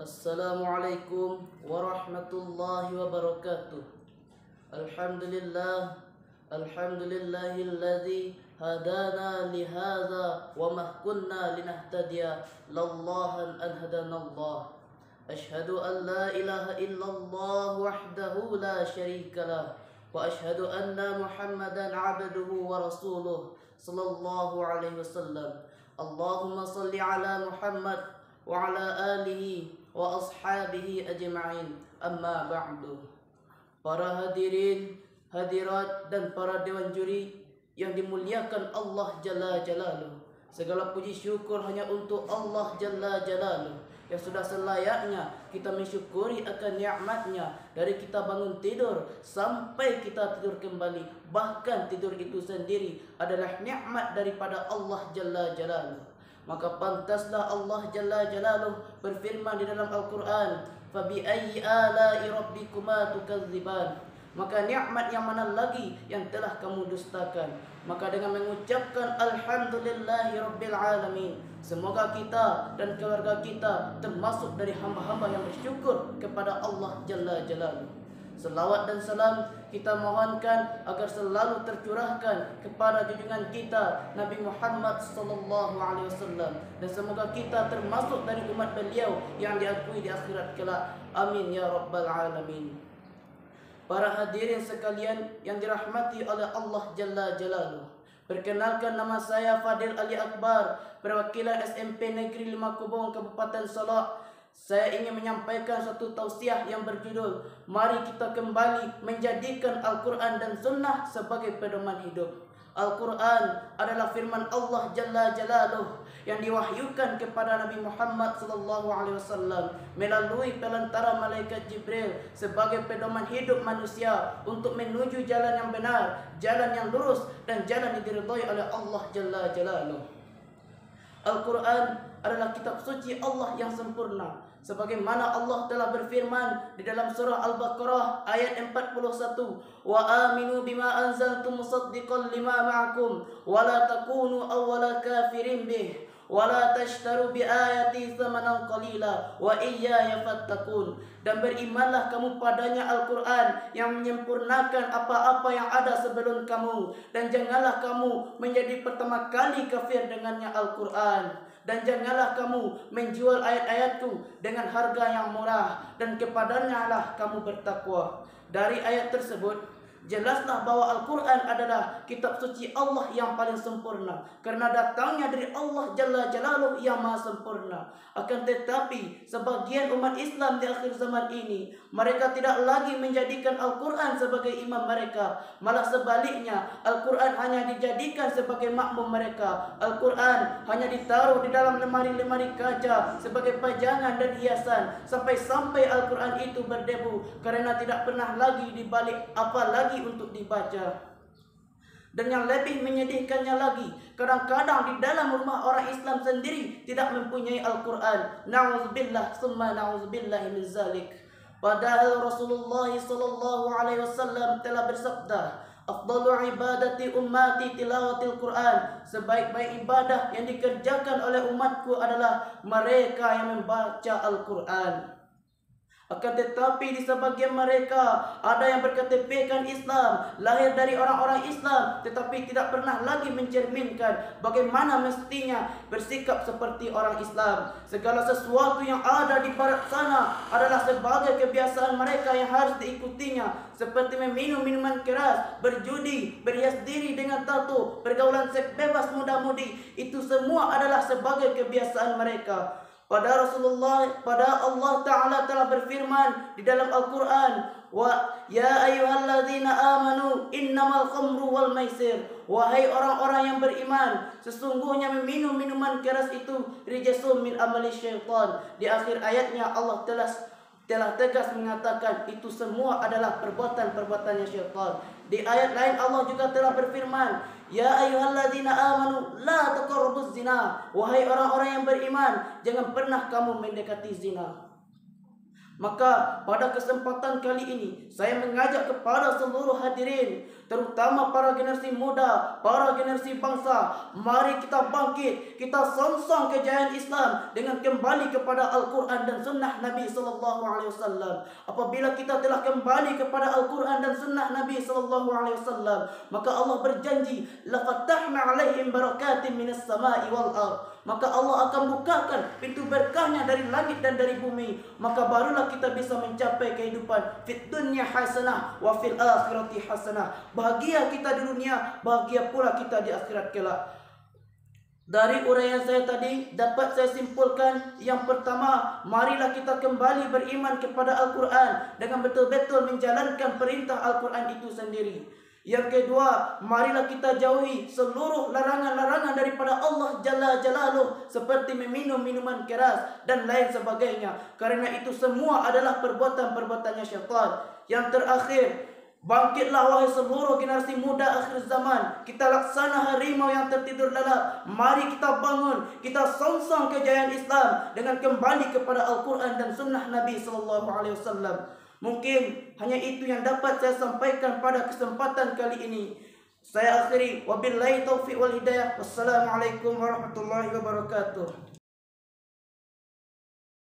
Assalamualaikum warahmatullahi wabarakatuh. Alhamdulillah, alhamdulillahilladzi hadana lihadza wa ma kunna linahtadiya lallahan an hadanallah. Ashhadu an la ilaha illallah wahdahu la syarika lah wa ashhadu anna Muhammadan abduhu wa rasuluh sallallahu alaihi wasallam. Allahumma salli ala Muhammad wa ala alihi wa ashabihi ajma'in, amma ba'du. Para hadirin, hadirat dan para dewan juri yang dimuliakan Allah Jalla Jalaluh, segala puji syukur hanya untuk Allah Jalla Jalaluh yang sudah selayaknya kita mensyukuri akan nikmatnya dari kita bangun tidur sampai kita tidur kembali. Bahkan tidur itu sendiri adalah nikmat daripada Allah Jalla Jalaluh. Maka pantaslah Allah Jalla Jalaluh berfirman di dalam Al-Quran, "Fabi ayyi ala'i rabbikuma tukadziban." Maka nikmat yang mana lagi yang telah kamu dustakan? Maka dengan mengucapkan Alhamdulillahi Rabbil Alamin, semoga kita dan keluarga kita termasuk dari hamba-hamba yang bersyukur kepada Allah Jalla Jalaluh. Selawat dan salam kita mohonkan agar selalu tercurahkan kepada junjungan kita Nabi Muhammad sallallahu alaihi wasallam, dan semoga kita termasuk dari umat beliau yang diakui di akhirat kelak. Amin ya rabbal alamin. Para hadirin sekalian yang dirahmati oleh Allah Jalla Jalaluh, perkenalkan, nama saya Fadil Ali Akbar, perwakilan SMP Negeri 5 Kubung, Kabupaten Solok. Saya ingin menyampaikan satu tausiah yang berjudul, mari kita kembali menjadikan Al-Quran dan Sunnah sebagai pedoman hidup. Al-Quran adalah firman Allah Jalla Jalaluh yang diwahyukan kepada Nabi Muhammad SAW melalui pelantara malaikat Jibril sebagai pedoman hidup manusia untuk menuju jalan yang benar, jalan yang lurus, dan jalan yang diridhai oleh Allah Jalla Jalaluh. Al-Quran adalah kitab suci Allah yang sempurna, sebagaimana Allah telah berfirman di dalam surah Al-Baqarah ayat 41, "Wa aminu bima anzaltu musaddiqan lima ma'akum wa la takunu awwala kafirin bih wa la tashtaru bi ayati thamanan qalila wa iyaya fattaqun." Dan berimanlah kamu padanya Al-Quran yang menyempurnakan apa-apa yang ada sebelum kamu, dan janganlah kamu menjadi pertama kali kafir dengannya Al-Quran, dan janganlah kamu menjual ayat-ayatku dengan harga yang murah, dan kepadanya lah kamu bertakwa. Dari ayat tersebut jelaslah bahwa Al-Quran adalah kitab suci Allah yang paling sempurna, karena datangnya dari Allah Jalla Jalaluh yang maha sempurna. Akan tetapi sebagian umat Islam di akhir zaman ini, mereka tidak lagi menjadikan Al-Quran sebagai imam mereka, malah sebaliknya Al-Quran hanya dijadikan sebagai makmum mereka. Al-Quran hanya ditaruh di dalam lemari-lemari kaca sebagai pajangan dan hiasan, sampai-sampai Al-Quran itu berdebu karena tidak pernah lagi dibalik apa lagi untuk dibaca. Dan yang lebih menyedihkannya lagi, kadang-kadang di dalam rumah orang Islam sendiri tidak mempunyai Al-Quran. Na'udzubillah summa na'udzubillahi min zalik. Padahal Rasulullah sallallahu alaihi wasallam telah bersabda, "Afdalu ibadati ummati tilawatil Quran." Sebaik-baik ibadah yang dikerjakan oleh umatku adalah mereka yang membaca Al-Quran. Akan tetapi di sebagian mereka ada yang berKTP-kan Islam, lahir dari orang-orang Islam, tetapi tidak pernah lagi mencerminkan bagaimana mestinya bersikap seperti orang Islam. Segala sesuatu yang ada di barat sana adalah sebagai kebiasaan mereka yang harus diikutinya, seperti meminum minuman keras, berjudi, berhias diri dengan tato, pergaulan seks bebas muda-mudi. Itu semua adalah sebagai kebiasaan mereka. Pada Allah Ta'ala telah berfirman di dalam Al-Quran, "Wa ya ayyuhalladzina amanu innamal khamru wal maisir." Wahai orang-orang yang beriman, sesungguhnya meminum minuman keras itu rijsun min amali syaitan. Di akhir ayatnya Allah telah tegas mengatakan itu semua adalah perbuatan-perbuatannya syaitan. Di ayat lain Allah juga telah berfirman, "Ya ayyuhalladzina amanu la taqrabuz zina." Wahai orang-orang yang beriman, jangan pernah kamu mendekati zina. Maka pada kesempatan kali ini saya mengajak kepada seluruh hadirin terutama para generasi muda, para generasi bangsa. Mari kita bangkit, kita songsong kejayaan Islam dengan kembali kepada Al-Quran dan Sunnah Nabi Sallallahu Alaihi Wasallam. Apabila kita telah kembali kepada Al-Quran dan Sunnah Nabi Sallallahu Alaihi Wasallam, maka Allah berjanji, lafatahna alaihim barakatim minas sama'i wal ard. Maka Allah akan bukakan pintu berkahnya dari langit dan dari bumi. Maka barulah kita bisa mencapai kehidupan fit dunya hasanah wa fil akhirati hasanah. Bahagia kita di dunia, bahagia pula kita di akhirat kelak. Dari uraian saya tadi dapat saya simpulkan, yang pertama, marilah kita kembali beriman kepada Al-Quran dengan betul-betul menjalankan perintah Al-Quran itu sendiri. Yang kedua, marilah kita jauhi seluruh larangan-larangan daripada Allah Jalla Jalaluh, seperti meminum minuman keras dan lain sebagainya, karena itu semua adalah perbuatan-perbuatannya syaitan. Yang terakhir, bangkitlah wahai seluruh generasi muda akhir zaman. Kita laksana harimau yang tertidur lelap. Mari kita bangun, kita songsong kejayaan Islam dengan kembali kepada Al-Quran dan Sunnah Nabi SAW. Mungkin hanya itu yang dapat saya sampaikan pada kesempatan kali ini. Saya akhiri, wabillahi taufiq wal hidayah. Wassalamualaikum warahmatullahi wabarakatuh.